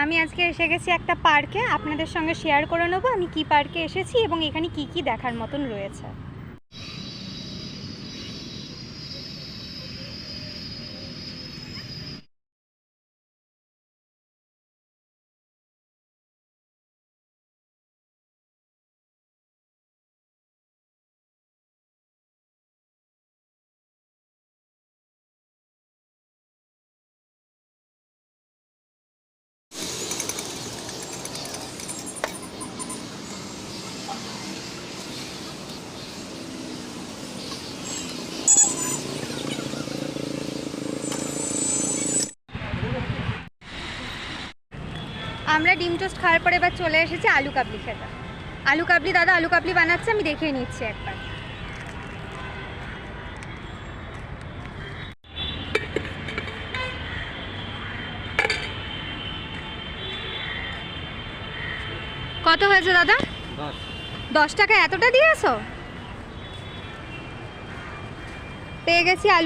আমি আজকে এসে গেছি একটা পার্কে, আপনাদের সঙ্গে শেয়ার করে নেবো আমি কি পার্কে এসেছি এবং এখানে কি কি দেখার মতন রয়েছে। আমরা ডিম টোস্ট খাওয়ার পরে এবার চলে এসেছি আলু কাবলি খেতে। আলু কাবলি দাদা আলু কাবলি বানাচ্ছে, আমি দেখিয়ে নিচ্ছি একবার। কত হয়েছে দাদা? 10 টাকা এতটা দিয়েছো? পেয়ে গেছি আলু